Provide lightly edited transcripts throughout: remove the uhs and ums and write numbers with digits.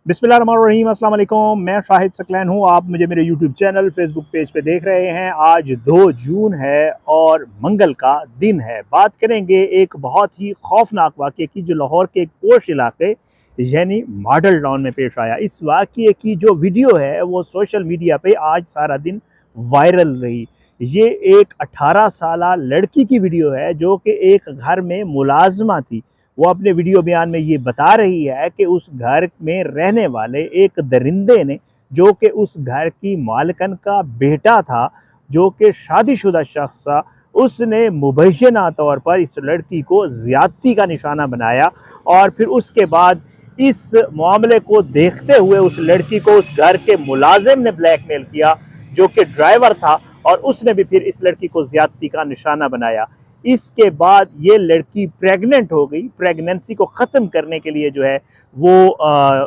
बिस्मिल्लाहिर्रहमानिर्रहीम, अस्सलाम वालेकुम। मैं शाहिद सकलैन हूँ। आप मुझे मेरे यूट्यूब चैनल, फेसबुक पेज पे देख रहे हैं। आज 2 जून है और मंगल का दिन है। बात करेंगे एक बहुत ही खौफनाक वाक़ये की जो लाहौर के एक पोश इलाके यानी मॉडल टाउन में पेश आया। इस वाक़ये की जो वीडियो है वो सोशल मीडिया पे आज सारा दिन वायरल रही। ये एक 18 साला लड़की की वीडियो है जो कि एक घर में मुलाज़मा थी। वो अपने वीडियो बयान में ये बता रही है कि उस घर में रहने वाले एक दरिंदे ने, जो कि उस घर की मालकन का बेटा था, जो कि शादीशुदा शख्स था, उसने मुबैना तौर पर इस लड़की को ज़्यादती का निशाना बनाया और फिर उसके बाद इस मामले को देखते हुए उस लड़की को उस घर के मुलाजिम ने ब्लैकमेल किया, जो कि ड्राइवर था, और उसने भी फिर इस लड़की को ज़्यादती का निशाना बनाया। इसके बाद ये लड़की प्रेग्नेंट हो गई। प्रेगनेंसी को ख़त्म करने के लिए जो है वो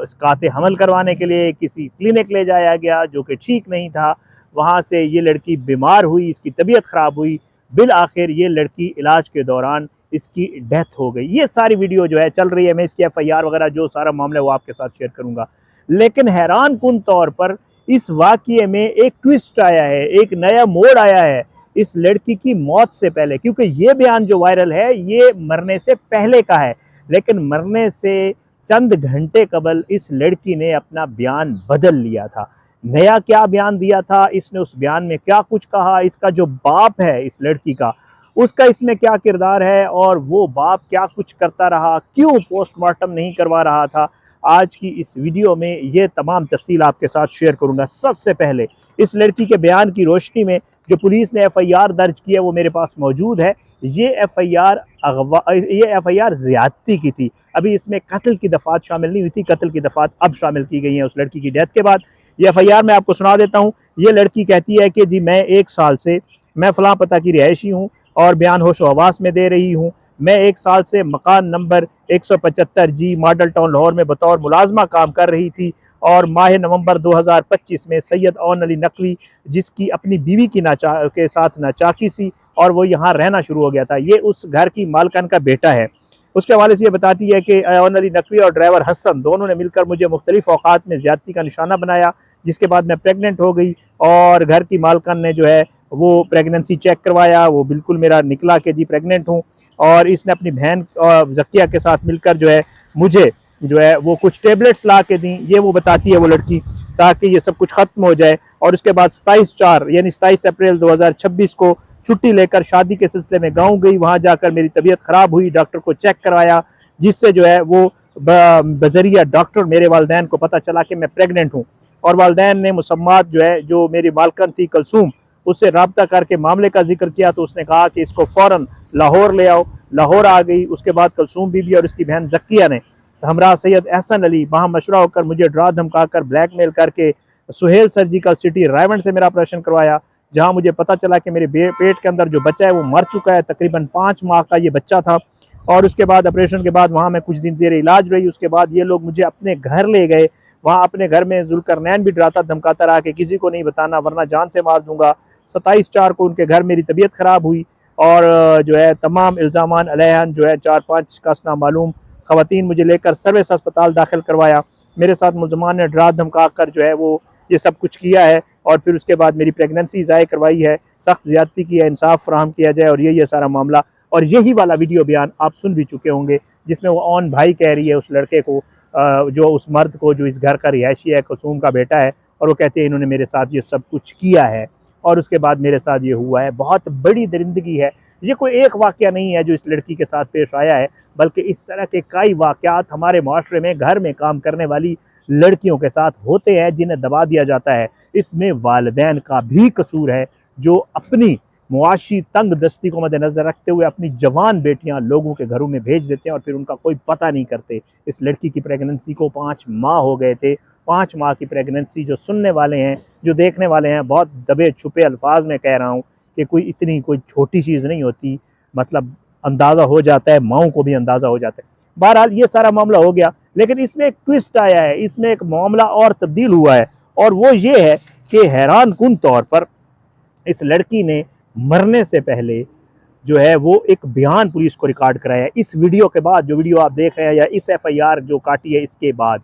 इसकाते हमल करवाने के लिए किसी क्लिनिक ले जाया गया, जो कि ठीक नहीं था। वहाँ से ये लड़की बीमार हुई, इसकी तबीयत ख़राब हुई। बिल आखिर ये लड़की इलाज के दौरान इसकी डेथ हो गई। ये सारी वीडियो जो है चल रही है। मैं इसकी FIR वगैरह जो सारा मामला है वो आपके साथ शेयर करूँगा। लेकिन हैरान कुन तौर पर इस वाक़ये में एक ट्विस्ट आया है, एक नया मोड़ आया है इस लड़की की मौत से पहले, क्योंकि ये बयान जो वायरल है ये मरने से पहले का है, लेकिन मरने से चंद घंटे कबल इस लड़की ने अपना बयान बदल लिया था। नया क्या बयान दिया था, इसने उस बयान में क्या कुछ कहा, इसका जो बाप है इस लड़की का, उसका इसमें क्या किरदार है और वो बाप क्या कुछ करता रहा, क्यों पोस्टमार्टम नहीं करवा रहा था, आज की इस वीडियो में ये तमाम तफसील आपके साथ शेयर करूंगा। सबसे पहले इस लड़की के बयान की रोशनी में जो पुलिस ने FIR दर्ज की है वो मेरे पास मौजूद है। ये FIR ज़्यादती की थी। अभी इसमें कत्ल की दफ़ात शामिल नहीं हुई थी, कत्ल की दफ़ात अब शामिल की गई हैं उस लड़की की डेथ के बाद। ये FIR मैं आपको सुना देता हूँ। ये लड़की कहती है कि जी मैं 1 साल से मैं फ़लाँ पता की रिहायशी हूँ और बयान होशो हवास में दे रही हूँ। मैं 1 साल से मकान नंबर 175 जी मॉडल टाउन लाहौर में बतौर मुलाजमा काम कर रही थी और माह नवंबर 2025 में सैयद ओन अली नकवी, जिसकी अपनी बीवी की के साथ नाचाकी सी और वो यहाँ रहना शुरू हो गया था। ये उस घर की मालकन का बेटा है। उसके हवाले से ये बताती है कि ओन अली नकवी और ड्राइवर हसन दोनों ने मिलकर मुझे मुख्तलिफ औकात में ज़्यादती का निशाना बनाया, जिसके बाद मैं प्रेगनेंट हो गई और घर की मालकन ने जो है वो प्रेगनेंसी चेक करवाया, वो बिल्कुल मेरा निकला कि जी प्रेग्नेंट हूँ। और इसने अपनी बहन जकिया के साथ मिलकर जो है मुझे जो है वो कुछ टेबलेट्स ला के दी, ये वो बताती है वो लड़की, ताकि ये सब कुछ ख़त्म हो जाए। और उसके बाद 27/4 यानी 27 अप्रैल 2026 को छुट्टी लेकर शादी के सिलसिले में गाँव गई। वहाँ जाकर मेरी तबीयत ख़राब हुई, डॉक्टर को चेक करवाया, जिससे जो है वो बजरिया डॉक्टर मेरे वालदैन को पता चला कि मैं प्रेगनेंट हूँ। और वालदैन ने मुसम्मात जो है जो मेरी मालकन थी कलसूम, उससे रब्ता करके मामले का जिक्र किया, तो उसने कहा कि इसको फ़ौरन लाहौर ले आओ। लाहौर आ गई। उसके बाद कलसूम बीबी और उसकी बहन जकिया ने हमरा सैयद एहसन अली वहाँ मशवरा होकर मुझे डरा धमका कर ब्लैकमेल करके सुहेल सर्जिकल सिटी रायवंड से मेरा ऑपरेशन करवाया, जहाँ मुझे पता चला कि मेरे पेट के अंदर जो बच्चा है वो मर चुका है। तकरीबन 5 माह का ये बच्चा था। और उसके बाद ऑपरेशन के बाद वहाँ मैं कुछ दिन ज़ेर इलाज रही। उसके बाद ये लोग मुझे अपने घर ले गए। वहाँ अपने घर में जुल्करनैन भी डराता धमकाता रहा कि किसी को नहीं बताना वरना जान से मार दूंगा। 27/4 को उनके घर मेरी तबीयत ख़राब हुई और जो है तमाम इल्ज़ामान अलैहन जो है 4-5 कस नामालूम ख़वातीन मुझे लेकर सर्विस अस्पताल दाखिल करवाया। मेरे साथ मुल्ज़मान ने डरा धमका कर जो है वो ये सब कुछ किया है और फिर उसके बाद मेरी प्रेगनेंसी ज़ाय करवाई है, सख्त ज़्यादती की है, इंसाफ फराहम किया जाए। और यही है सारा मामला। और यही वाला वीडियो बयान आप सुन भी चुके होंगे, जिसमें वो ओन भाई कह रही है उस लड़के को, जो उस मर्द को जो इस घर का रिहायशी है, कलसूम का बेटा है, और वो कहते हैं इन्होंने मेरे साथ ये सब कुछ किया है और उसके बाद मेरे साथ ये हुआ है। बहुत बड़ी दरिंदगी है। ये कोई एक वाक़या नहीं है जो इस लड़की के साथ पेश आया है, बल्कि इस तरह के कई वाक़यात हमारे माशरे में घर में काम करने वाली लड़कियों के साथ होते हैं, जिन्हें दबा दिया जाता है। इसमें वालिदैन का भी कसूर है, जो अपनी मुआशी तंग दस्ती को मद्देनज़र रखते हुए अपनी जवान बेटियां लोगों के घरों में भेज देते हैं और फिर उनका कोई पता नहीं करते। इस लड़की की प्रेगनेंसी को 5 माह हो गए थे। 5 माह की प्रेगनेंसी, जो सुनने वाले हैं, जो देखने वाले हैं, बहुत दबे छुपे अल्फाज में कह रहा हूँ कि कोई छोटी चीज़ नहीं होती। मतलब अंदाज़ा हो जाता है, माओं को भी अंदाज़ा हो जाता है। बहरहाल ये सारा मामला हो गया, लेकिन इसमें एक ट्विस्ट आया है, इसमें एक मामला और तब्दील हुआ है, और वो ये है कि हैरान कुन तौर पर इस लड़की ने मरने से पहले जो है वो एक बयान पुलिस को रिकॉर्ड कराया है। इस वीडियो के बाद, जो वीडियो आप देख रहे हैं, या इस FIR जो काटी है इसके बाद,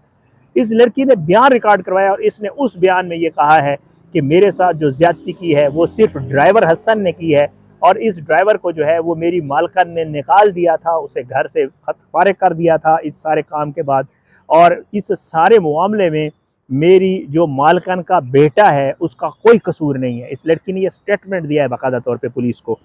इस लड़की ने बयान रिकॉर्ड करवाया और इसने उस बयान में ये कहा है कि मेरे साथ जो ज्यादती की है वो सिर्फ ड्राइवर हसन ने की है और इस ड्राइवर को जो है वो मेरी मालकन ने निकाल दिया था, उसे घर से फारिग कर दिया था इस सारे काम के बाद। और इस सारे मामले में मेरी जो मालकन का बेटा है उसका कोई कसूर नहीं है। इस लड़की ने यह स्टेटमेंट दिया है बाकायदा तौर पे पुलिस को,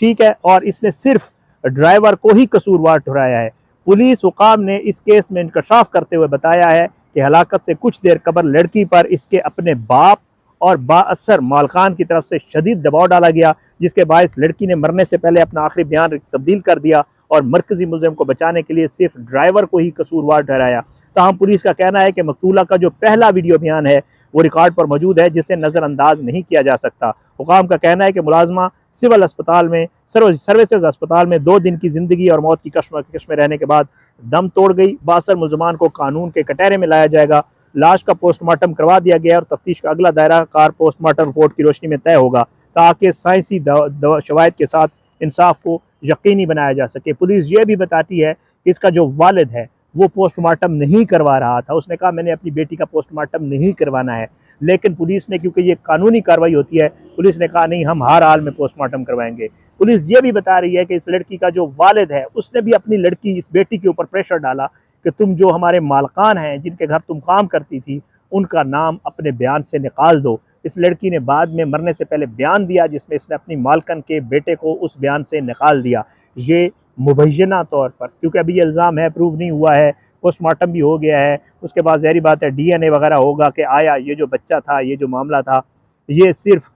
ठीक है, और इसने सिर्फ ड्राइवर को ही कसूरवार ठहराया है। पुलिस हुकाम ने इस केस में इंकशाफ करते हुए बताया है कि हलाकत से कुछ देर कबल लड़की पर इसके अपने बाप और बाअसर मालकान की तरफ से शदीद दबाव डाला गया, जिसके बायस लड़की ने मरने से पहले अपना आखिरी बयान तब्दील कर दिया और मरकजी मुलजिम को बचाने के लिए सिर्फ ड्राइवर को ही कसूरवार ठहराया। ताहम पुलिस का कहना है कि मकतूला का जो पहला वीडियो बयान है वो रिकॉर्ड पर मौजूद है, जिसे नज़रअंदाज नहीं किया जा सकता। हुकाम का कहना है कि मुलाजमा सिविल अस्पताल में सर्विसेज अस्पताल में 2 दिन की जिंदगी और मौत की कश्मकश में रहने के बाद दम तोड़ गई। बासर मुलजमान को कानून के कटहरे में लाया जाएगा। लाश का पोस्टमार्टम करवा दिया गया और तफ्तीश का अगला दायरा कार पोस्टमार्टम रिपोर्ट की रोशनी में तय होगा ताकि साइंसी शवाहिद के साथ इंसाफ को यकीनी बनाया जा सके। पुलिस ये भी बताती है कि इसका जो वालिद है वो पोस्टमार्टम नहीं करवा रहा था। उसने कहा मैंने अपनी बेटी का पोस्टमार्टम नहीं करवाना है, लेकिन पुलिस ने, क्योंकि ये कानूनी कार्रवाई होती है, पुलिस ने कहा नहीं, हम हर हाल में पोस्टमार्टम करवाएंगे। पुलिस ये भी बता रही है कि इस लड़की का जो वालिद है उसने भी अपनी लड़की, इस बेटी के ऊपर प्रेशर डाला कि तुम जो हमारे मालकान हैं जिनके घर तुम काम करती थी उनका नाम अपने बयान से निकाल दो। इस लड़की ने बाद में मरने से पहले बयान दिया जिसमें इसने अपनी मालकन के बेटे को उस बयान से निकाल दिया। ये मुबैना तौर पर, क्योंकि अभी ये इल्ज़ाम है, प्रूव नहीं हुआ है, पोस्टमार्टम भी हो गया है, उसके बाद ज़ाहिर बात है DNA वगैरह होगा कि आया ये जो बच्चा था, ये जो मामला था, ये सिर्फ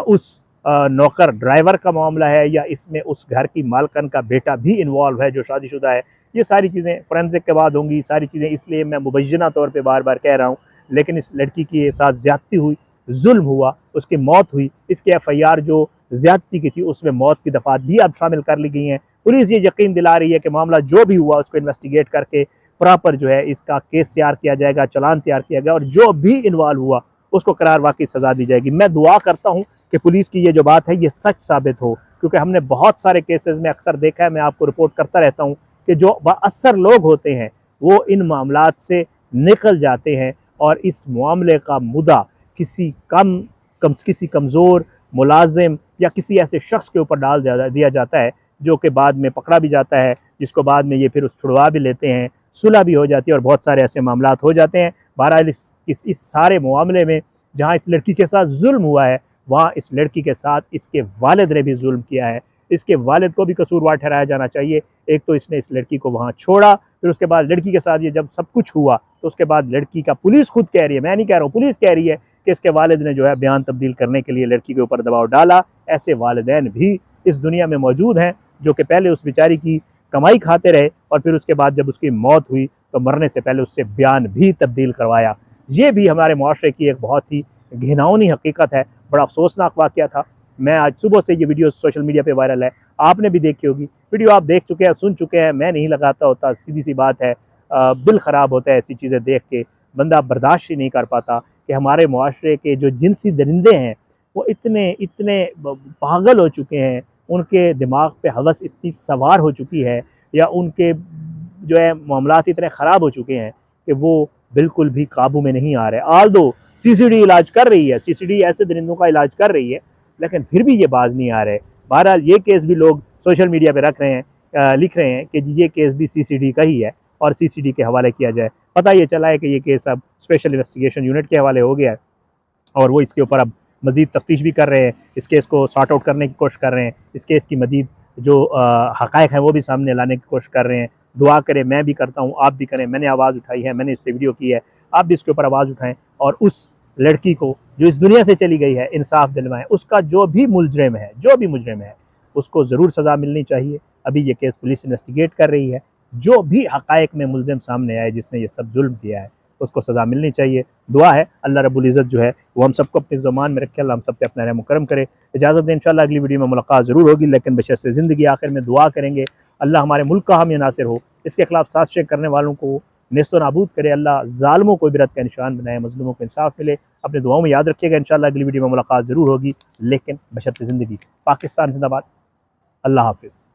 उस नौकर ड्राइवर का मामला है या इसमें उस घर की मालकन का बेटा भी इन्वॉल्व है जो शादीशुदा है। ये सारी चीज़ें फोरेंसिक के बाद होंगी, सारी चीज़ें, इसलिए मैं मुबैना तौर पे बार बार कह रहा हूँ। लेकिन इस लड़की के साथ ज़्यादती हुई, जुल्म हुआ, उसकी मौत हुई। इसके FIR जो ज़्यादती की थी उसमें मौत की दफ़ात भी अब शामिल कर ली गई हैं। पुलिस ये यकीन दिला रही है कि मामला जो भी हुआ उसको इन्वेस्टिगेट करके प्रॉपर जो है इसका केस तैयार किया जाएगा, चालान तैयार किया गया और जो भी इन्वॉल्व हुआ उसको करार वाकई सज़ा दी जाएगी। मैं दुआ करता हूँ कि पुलिस की ये जो बात है ये सच साबित हो, क्योंकि हमने बहुत सारे केसेस में अक्सर देखा है, मैं आपको रिपोर्ट करता रहता हूँ कि जो बाअसर लोग होते हैं वो इन मामलात से निकल जाते हैं और इस मामले का मुद्दा किसी किसी कमज़ोर मुलाजिम या किसी ऐसे शख्स के ऊपर डाल दिया जाता है जो कि बाद में पकड़ा भी जाता है, जिसको बाद में ये फिर छुड़वा भी लेते हैं, सुलह भी हो जाती है और बहुत सारे ऐसे मामलात हो जाते हैं। बहरहाल इस सारे मामले में जहाँ इस लड़की के साथ जुल्म हुआ है वहाँ इस लड़की के साथ इसके वालिद ने भी जुल्म किया है। इसके वालिद को भी कसूरवार ठहराया जाना चाहिए। एक तो इसने इस लड़की को वहाँ छोड़ा, फिर उसके बाद लड़की के साथ ये जब सब कुछ हुआ तो उसके बाद लड़की का, पुलिस खुद कह रही है, मैं नहीं कह रहा हूँ, पुलिस कह रही है कि इसके वालिद ने जो है बयान तब्दील करने के लिए लड़की के ऊपर दबाव डाला। ऐसे वालिदैन भी इस दुनिया में मौजूद हैं जो कि पहले उस बेचारी की कमाई खाते रहे और फिर उसके बाद जब उसकी मौत हुई तो मरने से पहले उससे बयान भी तब्दील करवाया। ये भी हमारे मुआशरे की एक बहुत ही घिनौनी हकीकत है, बड़ा अफसोसनाक वाक़या था। मैं आज सुबह से ये वीडियो सोशल मीडिया पे वायरल है, आपने भी देखी होगी, वीडियो आप देख चुके हैं, सुन चुके हैं, मैं नहीं लगाता होता, सीधी सी बात है, दिल ख़राब होता है ऐसी चीज़ें देख के, बंदा बर्दाश्त ही नहीं कर पाता कि हमारे मुआशरे के जो जिनसी दरिंदे हैं वो इतने पागल हो चुके हैं, उनके दिमाग पे हवस इतनी सवार हो चुकी है या उनके जो है मामलात इतने ख़राब हो चुके हैं कि वो बिल्कुल भी काबू में नहीं आ रहे। आल्दो CCD इलाज कर रही है, CCD ऐसे दरिंदों का इलाज कर रही है, लेकिन फिर भी ये बाज नहीं आ रहे। बहरहाल ये केस भी लोग सोशल मीडिया पे रख रहे हैं, लिख रहे हैं कि ये केस भी CCD का ही है और CCD के हवाले किया जाए। पता ये चला है कि ये केस अब स्पेशल इन्वेस्टिगेशन यूनिट के हवाले हो गया है और वो इसके ऊपर अब मज़ीद तफ्तीश भी कर रहे हैं, इस केस को सॉर्ट आउट करने की कोशिश कर रहे हैं, इस केस की मज़ीद जो हक़ाइक़ हैं वो भी सामने लाने की कोशिश कर रहे हैं। दुआ करें, मैं भी करता हूँ, आप भी करें। मैंने आवाज़ उठाई है, मैंने इस पर वीडियो की है, आप भी इसके ऊपर आवाज़ उठाएँ और उस लड़की को जो इस दुनिया से चली गई है इंसाफ दिलवाएं। उसका जो भी मुजरिम है उसको ज़रूर सज़ा मिलनी चाहिए। अभी ये केस पुलिस इन्वेस्टिगेट कर रही है, जो भी हक़ाइक़ में मुलजिम सामने आए जिसने ये सब जुल्म किया है उसको सज़ा मिलनी चाहिए। दुआ है अल्लाह रब्बुल इज़्ज़त जो है वो हम सबको अपने ज़मान में रखे, अल्लाह हम सब पे अपना रहम करम करे। इजाज़त दें, इंशाअल्लाह अगली वीडियो में मुलाकात ज़रूर होगी, लेकिन बशर्ते ज़िंदगी आखिर में दुआ करेंगे अल्लाह हमारे मुल्क का हामी नासिर हो, इसके खिलाफ साजिशें करने वालों को नेस्तो नाबूद करे, अल्लाह ज़ालिमों को इबरत का निशान बनाए, मज़लूमों को इंसाफ मिले। अपने दुआओं में याद रखिएगा, इंशाअल्लाह अगली वीडियो में मुलाकात ज़रूर होगी, लेकिन बशर्ते ज़िंदगी। पाकिस्तान ज़िंदाबाद। अल्लाह हाफ़िज़।